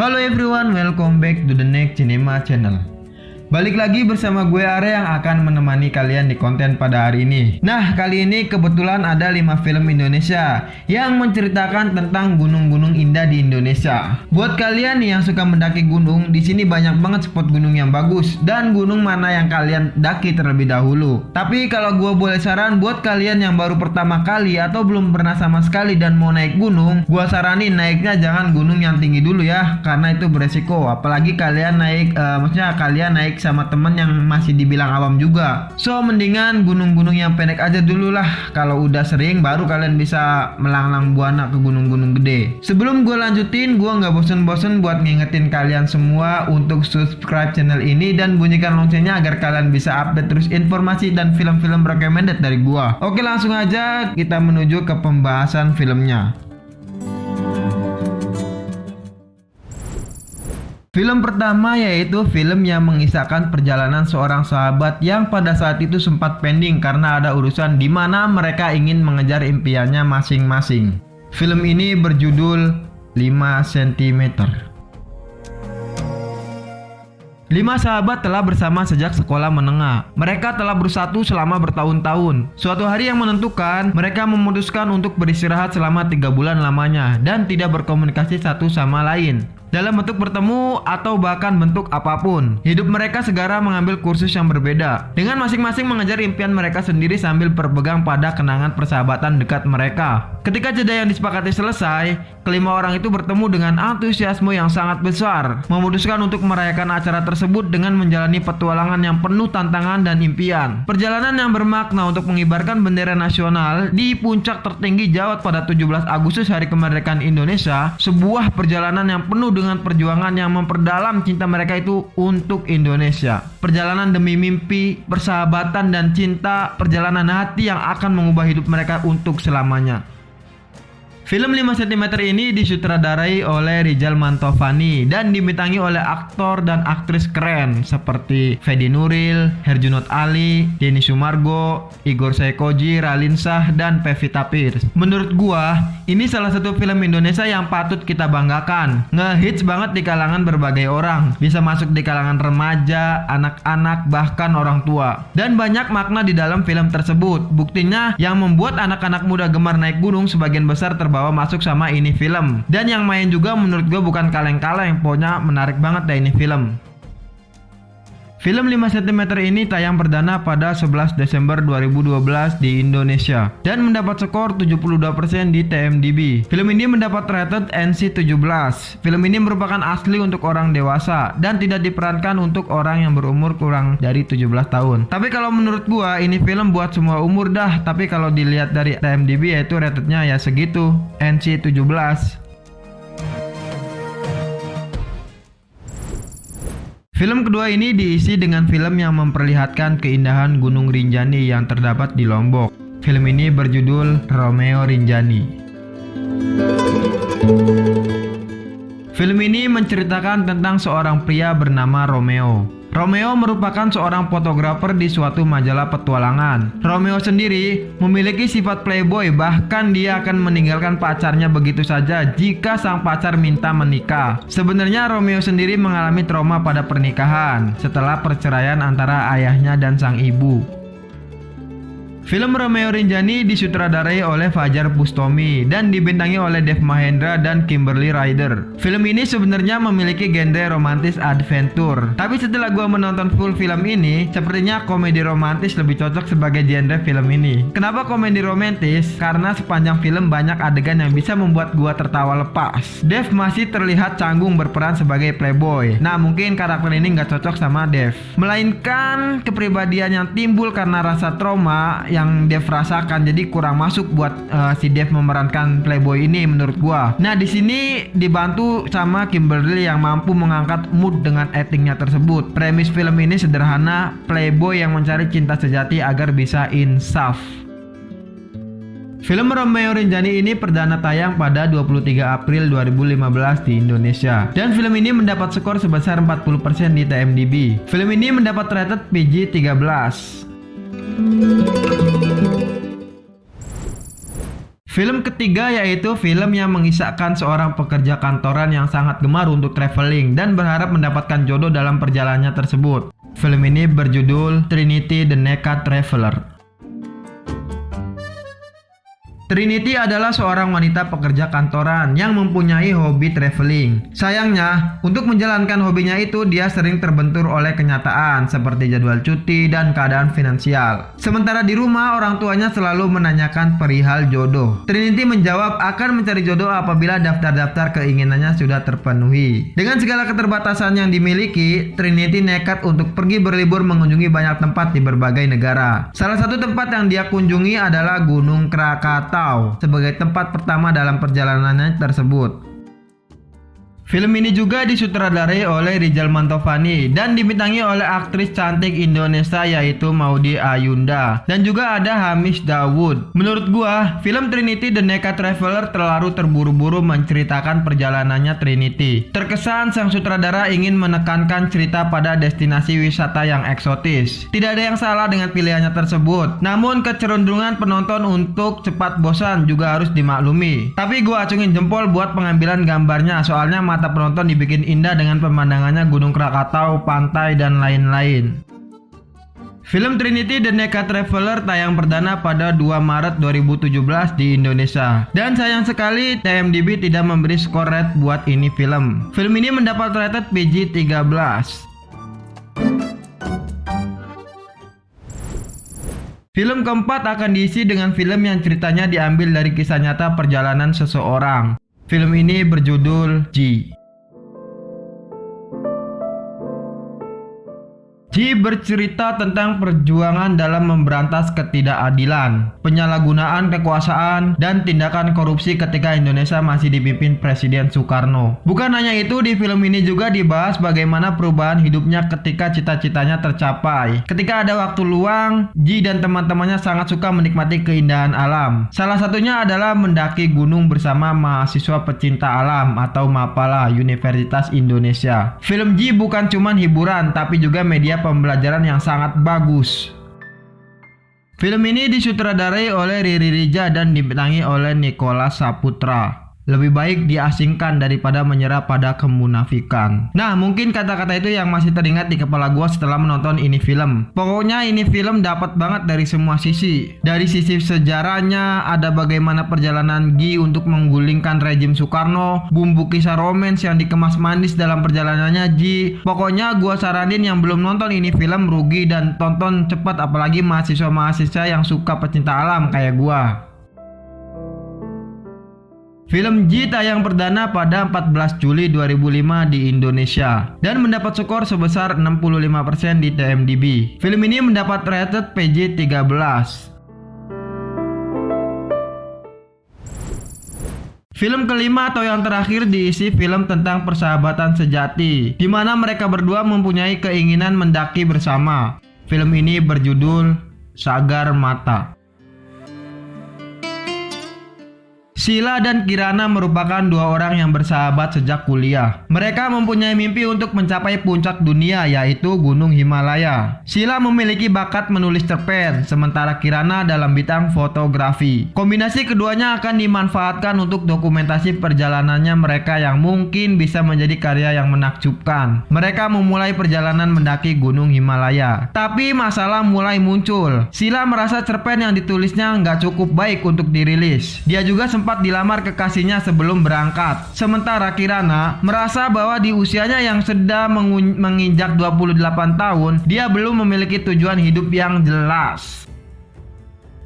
Halo everyone, welcome back to the Next Cinema Channel. Balik lagi bersama gue Are yang akan menemani kalian di konten pada hari ini. Nah, kali ini kebetulan ada 5 film Indonesia yang menceritakan tentang gunung-gunung indah di Indonesia. Buat kalian yang suka mendaki gunung, di sini banyak banget spot gunung yang bagus dan gunung mana yang kalian daki terlebih dahulu. Tapi kalau gue boleh saran buat kalian yang baru pertama kali atau belum pernah sama sekali dan mau naik gunung, gue saranin naiknya jangan gunung yang tinggi dulu ya, karena itu beresiko. Apalagi kalian naik, kalian naik sama temen yang masih dibilang awam juga. So mendingan gunung-gunung yang pendek aja dulu lah. Kalau udah sering baru kalian bisa melanglang buana ke gunung-gunung gede. Sebelum gue lanjutin, gue nggak bosen-bosen buat ngingetin kalian semua untuk subscribe channel ini dan bunyikan loncengnya agar kalian bisa update terus informasi dan film-film recommended dari gue. Oke, langsung aja kita menuju ke pembahasan filmnya. Film pertama yaitu film yang mengisahkan perjalanan seorang sahabat yang pada saat itu sempat pending karena ada urusan di mana mereka ingin mengejar impiannya masing-masing. Film ini berjudul 5 cm. 5 sahabat telah bersama sejak sekolah menengah. Mereka telah bersatu selama bertahun-tahun. Suatu hari yang menentukan, mereka memutuskan untuk beristirahat selama 3 bulan lamanya dan tidak berkomunikasi satu sama lain dalam bentuk bertemu atau bahkan bentuk apapun. Hidup mereka segera mengambil kursus yang berbeda, dengan masing-masing mengejar impian mereka sendiri sambil berpegang pada kenangan persahabatan dekat mereka. Ketika jeda yang disepakati selesai, kelima orang itu bertemu dengan antusiasme yang sangat besar, memutuskan untuk merayakan acara tersebut dengan menjalani petualangan yang penuh tantangan dan impian. Perjalanan yang bermakna untuk mengibarkan bendera nasional di puncak tertinggi Jawa pada 17 Agustus hari kemerdekaan Indonesia, sebuah perjalanan yang penuh dengan perjuangan yang memperdalam cinta mereka itu untuk Indonesia. Perjalanan demi mimpi, persahabatan dan cinta, perjalanan hati yang akan mengubah hidup mereka untuk selamanya. Film 5 cm ini disutradarai oleh Rizal Mantovani dan dibintangi oleh aktor dan aktris keren seperti Fedi Nuril, Herjunot Ali, Denny Sumargo, Igor Saikoji, Ralinsah, dan Pevita Pierce. Menurut gua, ini salah satu film Indonesia yang patut kita banggakan. Ngehits banget di kalangan berbagai orang, bisa masuk di kalangan remaja, anak-anak, bahkan orang tua. Dan banyak makna di dalam film tersebut. Buktinya yang membuat anak-anak muda gemar naik gunung sebagian besar terbawa masuk sama ini film. Dan yang main juga menurut gue bukan kaleng-kaleng, pokoknya menarik banget deh ini film. Film 5 cm ini tayang perdana pada 11 Desember 2012 di Indonesia dan mendapat skor 72% di TMDb. Film ini mendapat rated NC-17. Film ini merupakan asli untuk orang dewasa dan tidak diperankan untuk orang yang berumur kurang dari 17 tahun. Tapi kalau menurut gua ini film buat semua umur dah, tapi kalau dilihat dari TMDb yaitu ratednya ya segitu, NC-17. Film kedua ini diisi dengan film yang memperlihatkan keindahan Gunung Rinjani yang terdapat di Lombok. Film ini berjudul Romeo Rinjani. Film ini menceritakan tentang seorang pria bernama Romeo. Romeo merupakan seorang fotografer di suatu majalah petualangan. Romeo sendiri memiliki sifat playboy, bahkan dia akan meninggalkan pacarnya begitu saja jika sang pacar minta menikah. Sebenarnya Romeo sendiri mengalami trauma pada pernikahan setelah perceraian antara ayahnya dan sang ibu. Film Romeo Rinjani disutradarai oleh Fajar Bustomi dan dibintangi oleh Dev Mahendra dan Kimberly Ryder. Film ini sebenarnya memiliki genre romantis adventure, tapi setelah gue menonton full film ini, sepertinya komedi romantis lebih cocok sebagai genre film ini. Kenapa komedi romantis? Karena sepanjang film banyak adegan yang bisa membuat gue tertawa lepas. Dev masih terlihat canggung berperan sebagai playboy. Nah, mungkin karakter ini nggak cocok sama Dev, melainkan kepribadian yang timbul karena rasa trauma yang Dev rasakan, jadi kurang masuk buat si Dev memerankan playboy ini menurut gua. Nah, di sini dibantu sama Kimberly yang mampu mengangkat mood dengan actingnya tersebut. Premis film ini sederhana, playboy yang mencari cinta sejati agar bisa insaf. Film Romeo Rinjani ini perdana tayang pada 23 April 2015 di Indonesia. Dan film ini mendapat skor sebesar 40% di TMDb. Film ini mendapat rated PG-13. Film ketiga yaitu film yang mengisahkan seorang pekerja kantoran yang sangat gemar untuk traveling dan berharap mendapatkan jodoh dalam perjalanannya tersebut. Film ini berjudul Trinity the Naked Traveler. Trinity adalah seorang wanita pekerja kantoran yang mempunyai hobi traveling. Sayangnya, untuk menjalankan hobinya itu dia sering terbentur oleh kenyataan seperti jadwal cuti dan keadaan finansial. Sementara di rumah, orang tuanya selalu menanyakan perihal jodoh. Trinity menjawab akan mencari jodoh apabila daftar-daftar keinginannya sudah terpenuhi. Dengan segala keterbatasan yang dimiliki, Trinity nekat untuk pergi berlibur mengunjungi banyak tempat di berbagai negara. Salah satu tempat yang dia kunjungi adalah Gunung Krakatau sebagai tempat pertama dalam perjalanannya tersebut. Film ini juga disutradarai oleh Rizal Mantovani dan dibintangi oleh aktris cantik Indonesia yaitu Maudy Ayunda dan juga ada Hamis Dawood. Menurut gua, film Trinity the Naked Traveler terlalu terburu-buru menceritakan perjalanannya Trinity. Terkesan sang sutradara ingin menekankan cerita pada destinasi wisata yang eksotis. Tidak ada yang salah dengan pilihannya tersebut, namun kecenderungan penonton untuk cepat bosan juga harus dimaklumi. Tapi gua acungin jempol buat pengambilan gambarnya, soalnya mata penonton dibikin indah dengan pemandangannya Gunung Krakatau, pantai, dan lain-lain. Film Trinity the Naked Traveler tayang perdana pada 2 Maret 2017 di Indonesia. Dan sayang sekali IMDb tidak memberi skor red buat ini film. Film ini mendapat rated PG-13. Film keempat akan diisi dengan film yang ceritanya diambil dari kisah nyata perjalanan seseorang. Film ini berjudul G. G bercerita tentang perjuangan dalam memberantas ketidakadilan, penyalahgunaan kekuasaan, dan tindakan korupsi ketika Indonesia masih dipimpin Presiden Soekarno. Bukan hanya itu, di film ini juga dibahas bagaimana perubahan hidupnya ketika cita-citanya tercapai. Ketika ada waktu luang, G dan teman-temannya sangat suka menikmati keindahan alam. Salah satunya adalah mendaki gunung bersama mahasiswa pecinta alam atau MAPALA Universitas Indonesia. Film G bukan cuma hiburan, tapi juga media pembelajaran yang sangat bagus. Film ini disutradarai oleh Riri Riza dan dibintangi oleh Nicholas Saputra. Lebih baik diasingkan daripada menyerah pada kemunafikan. Nah, mungkin kata-kata itu yang masih teringat di kepala gua setelah menonton ini film. Pokoknya ini film dapat banget dari semua sisi. Dari sisi sejarahnya, ada bagaimana perjalanan Gi untuk menggulingkan rejim Soekarno, bumbu kisah romans yang dikemas manis dalam perjalanannya Gi. Pokoknya gua saranin yang belum nonton ini film rugi dan tonton cepat, apalagi mahasiswa-mahasiswa yang suka pecinta alam kayak gua. Film G tayang perdana pada 14 Juli 2005 di Indonesia dan mendapat skor sebesar 65% di IMDb. Film ini mendapat rated PG-13. Film kelima atau yang terakhir diisi film tentang persahabatan sejati, di mana mereka berdua mempunyai keinginan mendaki bersama. Film ini berjudul Sagar Mata. Sheila dan Kirana merupakan dua orang yang bersahabat sejak kuliah. Mereka mempunyai mimpi untuk mencapai puncak dunia, yaitu Gunung Himalaya. Sheila memiliki bakat menulis cerpen, sementara Kirana dalam bidang fotografi. Kombinasi keduanya akan dimanfaatkan untuk dokumentasi perjalanannya mereka yang mungkin bisa menjadi karya yang menakjubkan. Mereka memulai perjalanan mendaki Gunung Himalaya. Tapi masalah mulai muncul. Sheila merasa cerpen yang ditulisnya nggak cukup baik untuk dirilis. Dia juga sempat dilamar kekasihnya sebelum berangkat. Sementara Kirana merasa bahwa di usianya yang sedang menginjak 28 tahun, dia belum memiliki tujuan hidup yang jelas.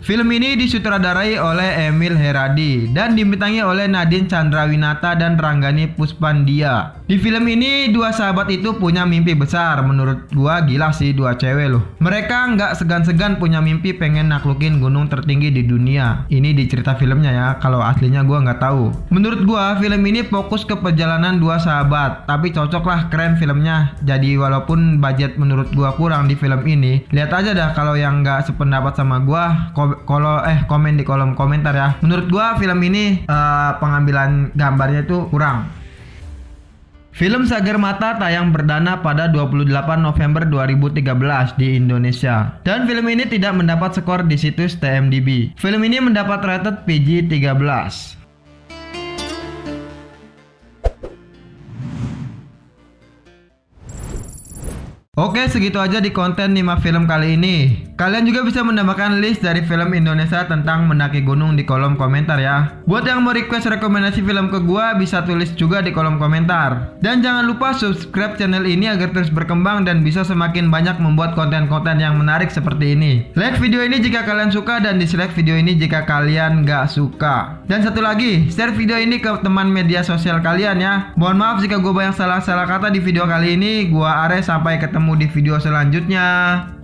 Film ini disutradarai oleh Emil Heradi dan dibintangi oleh Nadine Chandrawinata dan Ranggani Puspandia. Di film ini dua sahabat itu punya mimpi besar. Menurut gua gila sih dua cewek loh. Mereka nggak segan-segan punya mimpi pengen naklukin gunung tertinggi di dunia. Ini di cerita filmnya ya, kalau aslinya gua nggak tahu. Menurut gua film ini fokus ke perjalanan dua sahabat, tapi cocok lah, keren filmnya. Jadi walaupun budget menurut gua kurang di film ini, lihat aja dah kalau yang nggak sependapat sama gua komen di kolom komentar ya. Menurut gua film ini pengambilan gambarnya itu kurang. Film Sagarmata tayang perdana pada 28 November 2013 di Indonesia. Dan film ini tidak mendapat skor di situs TMDb. Film ini mendapat rated PG-13. Oke, segitu aja di konten 5 film kali ini. Kalian juga bisa menambahkan list dari film Indonesia tentang mendaki gunung di kolom komentar ya. Buat yang mau request rekomendasi film ke gua, bisa tulis juga di kolom komentar. Dan jangan lupa subscribe channel ini agar terus berkembang dan bisa semakin banyak membuat konten-konten yang menarik seperti ini. Like video ini jika kalian suka dan dislike video ini jika kalian gak suka. Dan satu lagi, share video ini ke teman media sosial kalian ya. Mohon maaf jika gua banyak salah-salah kata di video kali ini. Gua Ares, sampai ketemu di video selanjutnya.